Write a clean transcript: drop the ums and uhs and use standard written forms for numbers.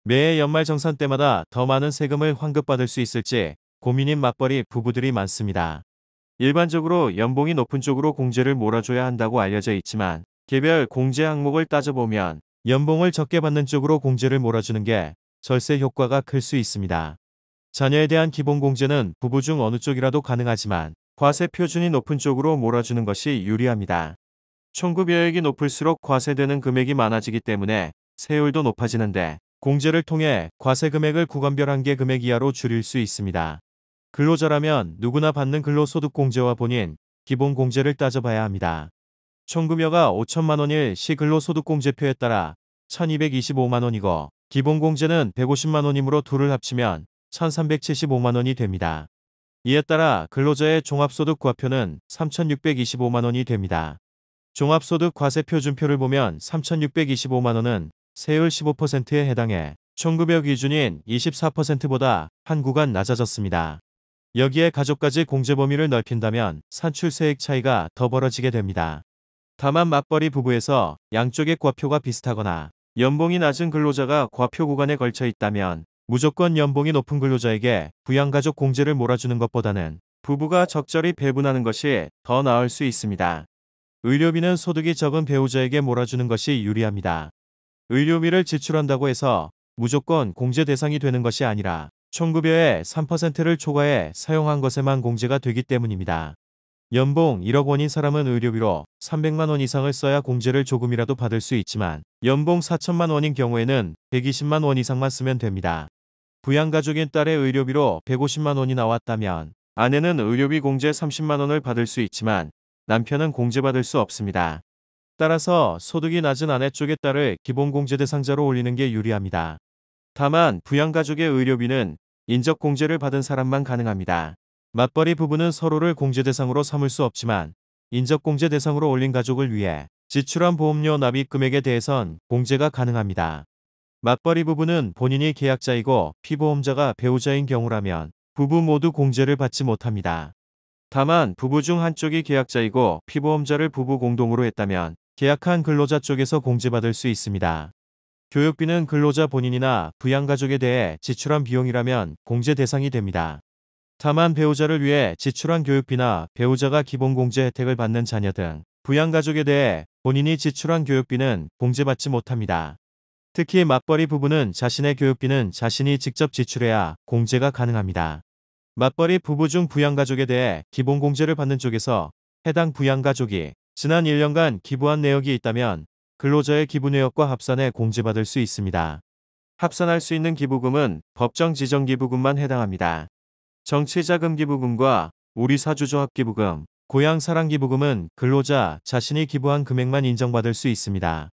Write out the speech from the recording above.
매해 연말정산 때마다 더 많은 세금을 환급받을 수 있을지 고민인 맞벌이 부부들이 많습니다. 일반적으로 연봉이 높은 쪽으로 공제를 몰아줘야 한다고 알려져 있지만 개별 공제 항목을 따져보면 연봉을 적게 받는 쪽으로 공제를 몰아주는 게 절세 효과가 클 수 있습니다. 자녀에 대한 기본공제는 부부 중 어느 쪽이라도 가능하지만 과세 표준이 높은 쪽으로 몰아주는 것이 유리합니다. 총급여액이 높을수록 과세되는 금액이 많아지기 때문에 세율도 높아지는데 공제를 통해 과세 금액을 구간별 한계 금액 이하로 줄일 수 있습니다. 근로자라면 누구나 받는 근로소득공제와 본인 기본공제를 따져봐야 합니다. 총급여가 5천만 원일 시 근로소득공제표에 따라 1225만 원이고 기본공제는 150만 원이므로 둘을 합치면 1375만 원이 됩니다. 이에 따라 근로자의 종합소득과표는 3625만 원이 됩니다. 종합소득 과세표준표를 보면 3625만 원은 세율 15%에 해당해 총급여 기준인 24%보다 한 구간 낮아졌습니다. 여기에 가족까지 공제 범위를 넓힌다면 산출세액 차이가 더 벌어지게 됩니다. 다만 맞벌이 부부에서 양쪽의 과표가 비슷하거나 연봉이 낮은 근로자가 과표 구간에 걸쳐 있다면 무조건 연봉이 높은 근로자에게 부양가족 공제를 몰아주는 것보다는 부부가 적절히 배분하는 것이 더 나을 수 있습니다. 의료비는 소득이 적은 배우자에게 몰아주는 것이 유리합니다. 의료비를 지출한다고 해서 무조건 공제 대상이 되는 것이 아니라 총급여의 3%를 초과해 사용한 것에만 공제가 되기 때문입니다. 연봉 1억 원인 사람은 의료비로 300만 원 이상을 써야 공제를 조금이라도 받을 수 있지만 연봉 4천만 원인 경우에는 120만 원 이상만 쓰면 됩니다. 부양가족인 딸의 의료비로 150만 원이 나왔다면 아내는 의료비 공제 30만 원을 받을 수 있지만 남편은 공제받을 수 없습니다. 따라서 소득이 낮은 아내 쪽의 딸을 기본공제 대상자로 올리는 게 유리합니다. 다만 부양가족의 의료비는 인적공제를 받은 사람만 가능합니다. 맞벌이 부부는 서로를 공제 대상으로 삼을 수 없지만 인적공제 대상으로 올린 가족을 위해 지출한 보험료 납입 금액에 대해선 공제가 가능합니다. 맞벌이 부부는 본인이 계약자이고 피보험자가 배우자인 경우라면 부부 모두 공제를 받지 못합니다. 다만 부부 중 한쪽이 계약자이고 피보험자를 부부 공동으로 했다면 계약한 근로자 쪽에서 공제받을 수 있습니다. 교육비는 근로자 본인이나 부양가족에 대해 지출한 비용이라면 공제 대상이 됩니다. 다만 배우자를 위해 지출한 교육비나 배우자가 기본공제 혜택을 받는 자녀 등 부양가족에 대해 본인이 지출한 교육비는 공제받지 못합니다. 특히 맞벌이 부부는 자신의 교육비는 자신이 직접 지출해야 공제가 가능합니다. 맞벌이 부부 중 부양가족에 대해 기본공제를 받는 쪽에서 해당 부양가족이 지난 1년간 기부한 내역이 있다면 근로자의 기부 내역과 합산해 공제받을 수 있습니다. 합산할 수 있는 기부금은 법정 지정 기부금만 해당합니다. 정치자금 기부금과 우리사주조합 기부금, 고향사랑 기부금은 근로자 자신이 기부한 금액만 인정받을 수 있습니다.